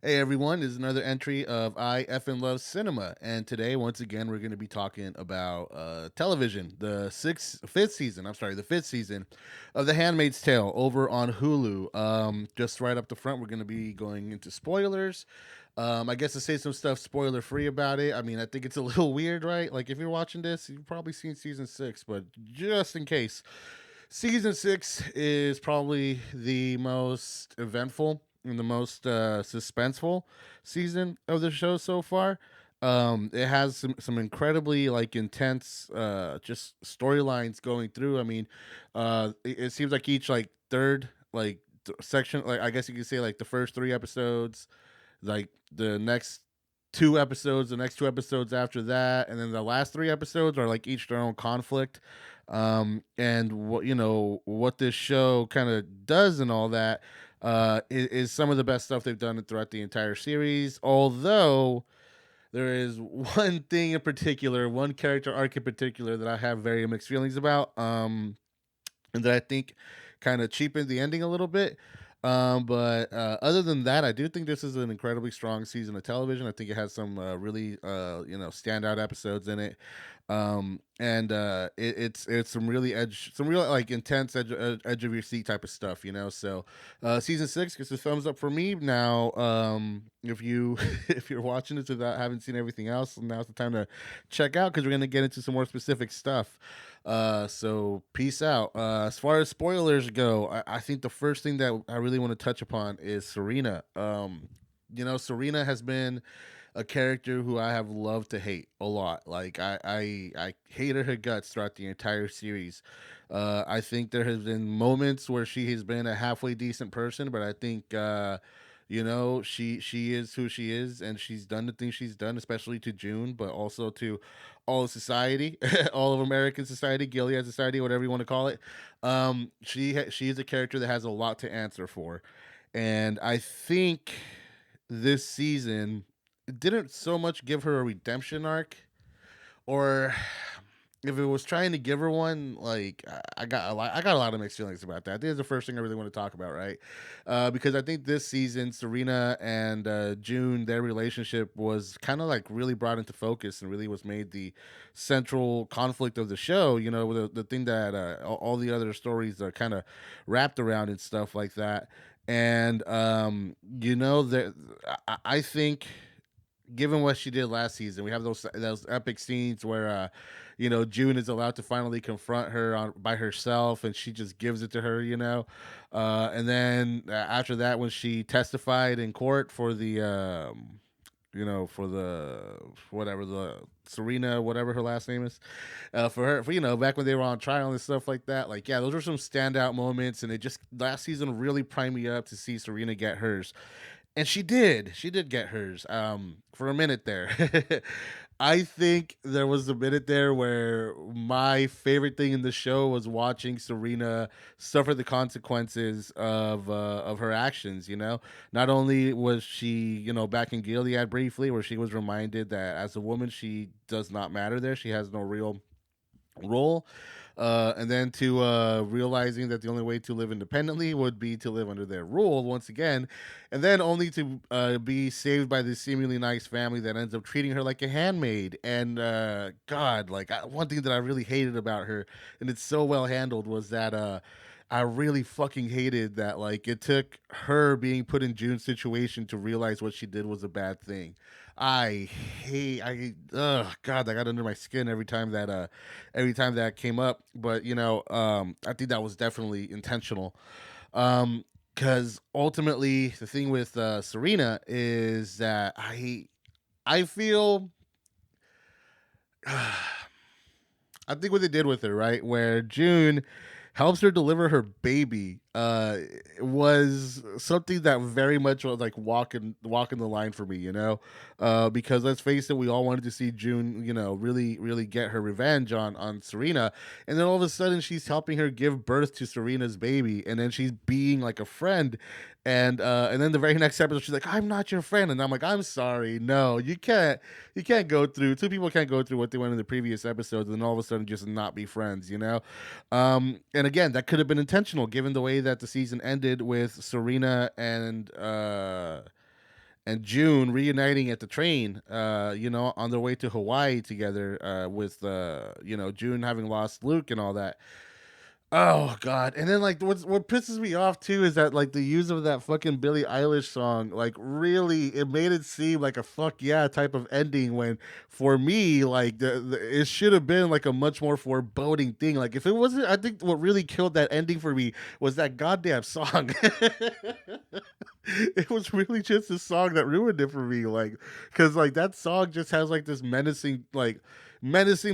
Hey everyone, this is another entry of I Effin' Love Cinema, and today once again we're going to be talking about television, the fifth season of The Handmaid's Tale over on Hulu. Just right up the front, we're going to be going into spoilers. I guess to say some stuff spoiler free about it. I mean, I think it's a little weird, right? Like if you're watching this, you've probably seen season six, but just in case, season six is probably the most eventful and the most suspenseful season of the show so far. It has some incredibly like intense just storylines going through. I mean, it seems like each like third like section, like I guess you could say like the first three episodes, like the next two episodes, the next two episodes after that, and then the last three episodes are like each their own conflict. And what what this show kind of does and all that is some of the best stuff they've done throughout the entire series. Although there is one thing in particular, one character arc in particular that I have very mixed feelings about. And that I think kind of cheapened the ending a little bit. But other than that, I do think this is an incredibly strong season of television. I think it has some really standout episodes in it. And it's some real like intense edge of your seat type of stuff, you know. So season six gets a thumbs up for me. Now, if you if you're watching this without haven't seen everything else, now's the time to check out because we're gonna get into some more specific stuff. So peace out. As far as spoilers go, I think the first thing that I really want to touch upon is Serena. Serena has been a character who I have loved to hate a lot. Like I hated her guts throughout the entire series. I think there has been moments where she has been a halfway decent person, but I think she is who she is, and she's done the things she's done, especially to June, but also to all of society, all of American society, Gilead society, whatever you want to call it. She is a character that has a lot to answer for, and I think this season didn't so much give her a redemption arc, or if it was trying to give her one, like I got a lot of mixed feelings about that. I think it's the first thing I really want to talk about, right? Because I think this season, Serena and June, their relationship was kind of like really brought into focus and really was made the central conflict of the show. You know, the thing that all the other stories are kind of wrapped around and stuff like that. And that I think given what she did last season, we have those epic scenes where June is allowed to finally confront her by herself, and she just gives it to her, and then after that, when she testified in court for the for the whatever the Serena, whatever her last name is, for her, for back when they were on trial and stuff like that. Like, yeah, those were some standout moments, and it just last season really primed me up to see Serena get hers, and she did get hers for a minute there. I think there was a minute there where my favorite thing in the show was watching Serena suffer the consequences of her actions. Not only was she back in Gilead briefly, where she was reminded that as a woman she does not matter there, she has no real role. And then to realizing that the only way to live independently would be to live under their rule once again, and then only to be saved by this seemingly nice family that ends up treating her like a handmaid. And God, like one thing that I really hated about her, and it's so well handled, was that I really fucking hated that like it took her being put in June's situation to realize what she did was a bad thing. God, that got under my skin every time that came up. But I think that was definitely intentional. Because ultimately the thing with Serena is that I feel I think what they did with her, right, where June helps her deliver her baby, was something that very much was like walking the line for me, because let's face it, we all wanted to see June, really really get her revenge on Serena, and then all of a sudden she's helping her give birth to Serena's baby, and then she's being like a friend, and then the very next episode she's like, "I'm not your friend," and I'm like, "I'm sorry, no, you can't go through two people can't go through what they went in the previous episodes and then all of a sudden just not be friends, and again, that could have been intentional given the way that the season ended with Serena and June reuniting at the train, on their way to Hawaii together, with June having lost Luke and all that. Oh god. And then like what pisses me off too is that like the use of that fucking Billie Eilish song, like really it made it seem like a fuck yeah type of ending when for me like it should have been like a much more foreboding thing. Like if it wasn't, I think what really killed that ending for me was that goddamn song. It was really just a song that ruined it for me, like cuz like that song just has like this menacing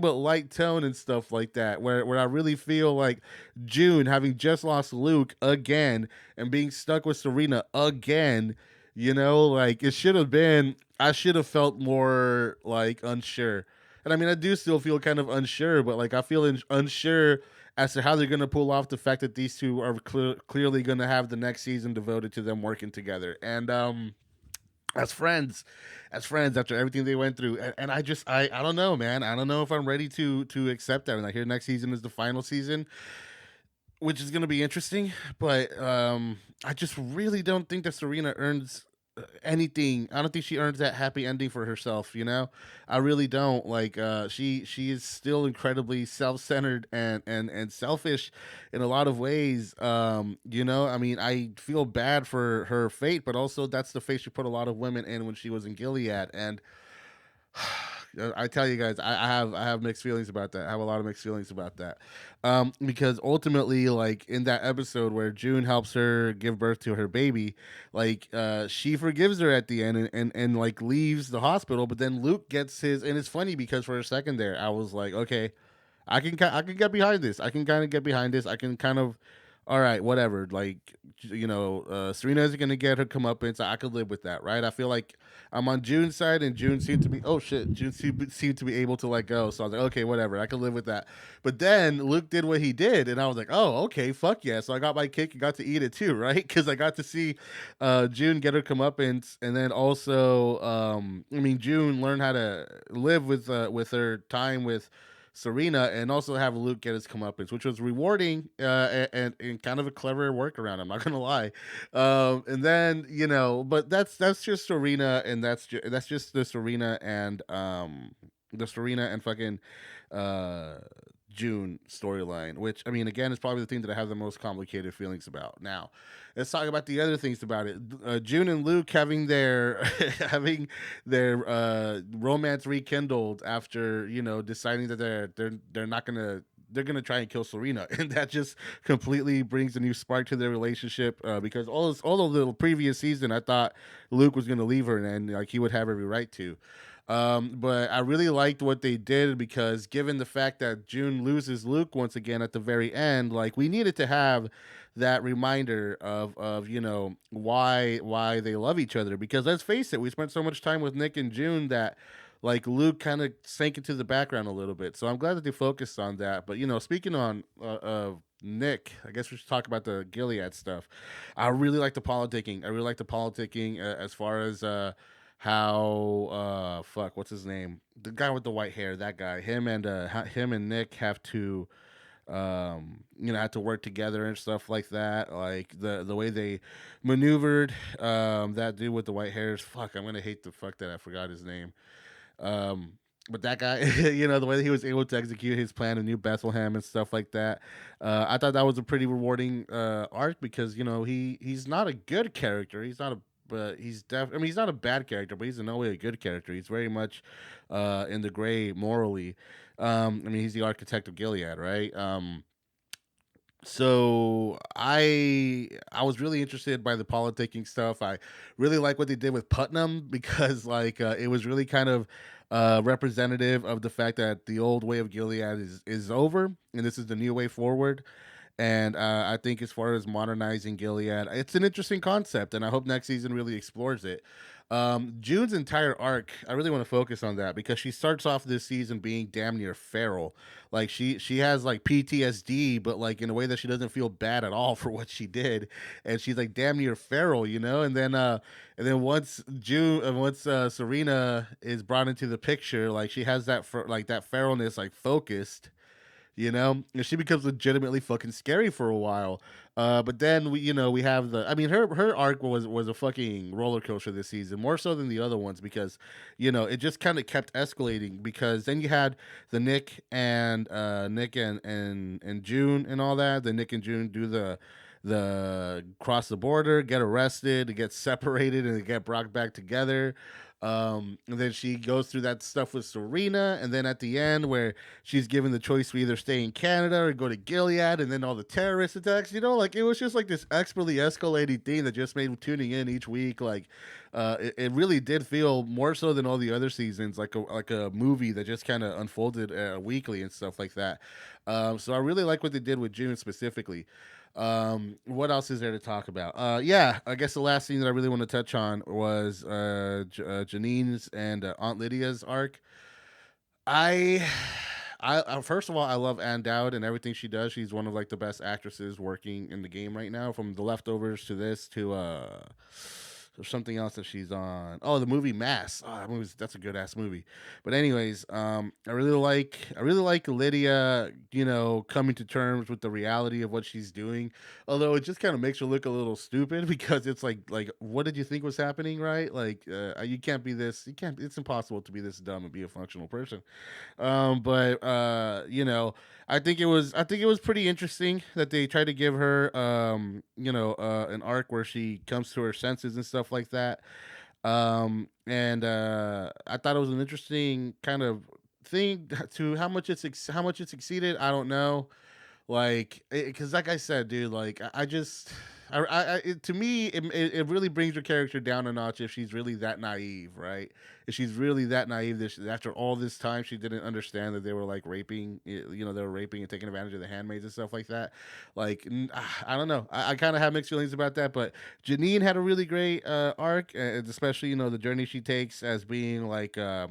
but light tone and stuff like that where I really feel like June having just lost Luke again and being stuck with Serena again, like it should have been, I should have felt more like unsure. And I mean, I do still feel kind of unsure, but like I feel unsure as to how they're going to pull off the fact that these two are clearly going to have the next season devoted to them working together. And as friends, after everything they went through, and I don't know, man, I don't know if I'm ready to accept that. And I hear next season is the final season, which is going to be interesting. But I just really don't think that Serena earns anything. I don't think she earns that happy ending for herself. I really don't. Like she is still incredibly self-centered and selfish in a lot of ways. I mean, I feel bad for her fate, but also that's the fate she put a lot of women in when she was in Gilead. And I tell you guys, I have mixed feelings about that. I have a lot of mixed feelings about that, because ultimately, like in that episode where June helps her give birth to her baby, like she forgives her at the end and like leaves the hospital. But then Luke gets his, and it's funny because for a second there, I was like, okay, I can get behind this. I can kind of get behind this. I can kind of, all right, whatever. Like, Serena isn't gonna get her comeuppance. I could live with that, right? I feel like I'm on June's side, and June seemed to be, oh shit, June seemed to be able to let go. So I was like, okay, whatever, I could live with that. But then Luke did what he did, and I was like, oh, okay, fuck yeah. So I got my cake and got to eat it too, right? Because I got to see June get her comeuppance, and then also, I mean, June learn how to live with her time with Serena, and also have Luke get his comeuppance, which was rewarding, and kind of a clever workaround. I'm not gonna lie. And then but that's just Serena, and that's just the Serena and fucking uh, June storyline. Which I mean, again, is probably the thing that I have the most complicated feelings about. Now, let's talk about the other things about it. June and Luke having their romance rekindled after deciding that they're not gonna, they're gonna try and kill Serena, and that just completely brings a new spark to their relationship. Because all of the previous season, I thought Luke was gonna leave her, and like he would have every right to. But I really liked what they did because given the fact that June loses Luke once again at the very end, like we needed to have that reminder of why they love each other. Because let's face it, we spent so much time with Nick and June that like Luke kind of sank into the background a little bit. So I'm glad that they focused on that. But speaking on of Nick, I guess we should talk about the Gilead stuff. I really like the politicking. I really like the politicking, as far as how fuck, what's his name, the guy with the white hair, that guy, him and Nick have to had to work together and stuff like that. Like the way they maneuvered, that dude with the white hairs, fuck, I'm gonna hate the fuck that I forgot his name. um but that guy, the way that he was able to execute his plan in New Bethlehem and stuff like that, I thought that was a pretty rewarding arc because he's not a good character. He's not a But I mean, he's not a bad character, but he's in no way a good character. He's very much in the gray morally. I mean, he's the architect of Gilead, right? So I was really interested by the politicking stuff. I really like what they did with Putnam because like it was really kind of representative of the fact that the old way of Gilead is over, and this is the new way forward. And I think as far as modernizing Gilead, it's an interesting concept, and I hope next season really explores it. June's entire arc, I really want to focus on that because she starts off this season being damn near feral. Like she has like PTSD, but like in a way that she doesn't feel bad at all for what she did, and she's like damn near feral, and then once Serena is brought into the picture, like she has that that feralness like focused, and she becomes legitimately fucking scary for a while. But then we have I mean, her arc was a fucking roller coaster this season, more so than the other ones, because it just kind of kept escalating, because then you had the Nick and June and all that. The Nick and June do the cross the border, get arrested, get separated, and get brought back together. And then she goes through that stuff with Serena, and then at the end, where she's given the choice to either stay in Canada or go to Gilead, and then all the terrorist attacks, like it was just like this expertly escalating thing that just made tuning in each week, like it really did feel more so than all the other seasons like a movie that just kind of unfolded weekly and stuff like that. So I really like what they did with June specifically. What else is there to talk about? Yeah, I guess the last thing that I really want to touch on was Janine's and Aunt Lydia's arc. I, first of all, I love Ann Dowd and everything she does. She's one of like the best actresses working in the game right now. From The Leftovers to this to there's something else that she's on. Oh, the movie Mass. Oh, that's a good ass movie. But anyways, I really like Lydia, coming to terms with the reality of what she's doing. Although it just kind of makes her look a little stupid because it's like what did you think was happening, right? Like you can't be this. You can't. It's impossible to be this dumb and be a functional person. But I think it was pretty interesting that they tried to give her an arc where she comes to her senses and stuff like that. And I thought it was an interesting kind of thing to how much it succeeded. I don't know, like, because like I said, dude, like I just. To me, it really brings your character down a notch if she's really that naive, right? If she's really that naive, after all this time, she didn't understand that they were like raping, they were raping and taking advantage of the handmaids and stuff like that. Like, I don't know. I kind of have mixed feelings about that, but Janine had a really great arc, and especially the journey she takes as being like I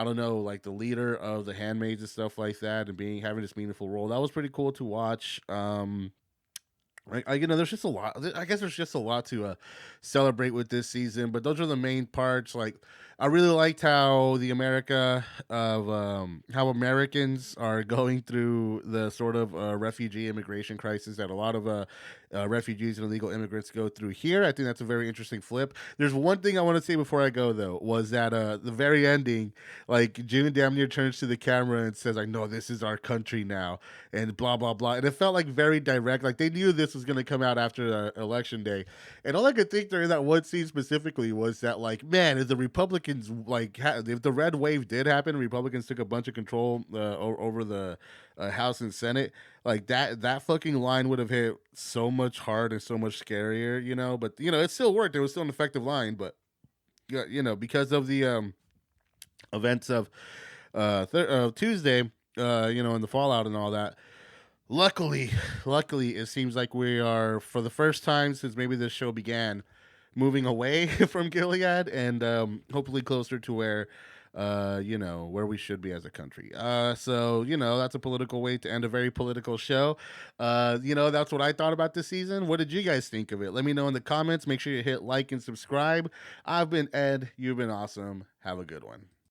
don't know, like the leader of the handmaids and stuff like that, and being having this meaningful role. That was pretty cool to watch. There's just a lot. I guess there's just a lot to celebrate with this season, but those are the main parts. Like, I really liked how how Americans are going through the sort of refugee immigration crisis that a lot of refugees and illegal immigrants go through here. I think that's a very interesting flip. There's one thing I want to say before I go though, was that the very ending, like June damn near turns to the camera and says, "I know this is our country now," and blah blah blah. And it felt like very direct. Like they knew this was going to come out after election day, and all I could think during that one scene specifically was that, like, man, if the Republicans if the red wave did happen, Republicans took a bunch of control over the House and Senate, like that fucking line would have hit so much hard and so much scarier, But it still worked. It was still an effective line, but yeah, because of the events of Tuesday, and the fallout and all that. Luckily, luckily, it seems like we are, for the first time since maybe this show began, moving away from Gilead and hopefully closer to where we should be as a country. So that's a political way to end a very political show. That's what I thought about this season. What did you guys think of it? Let me know in the comments. Make sure you hit like and subscribe. I've been Ed. You've been awesome. Have a good one.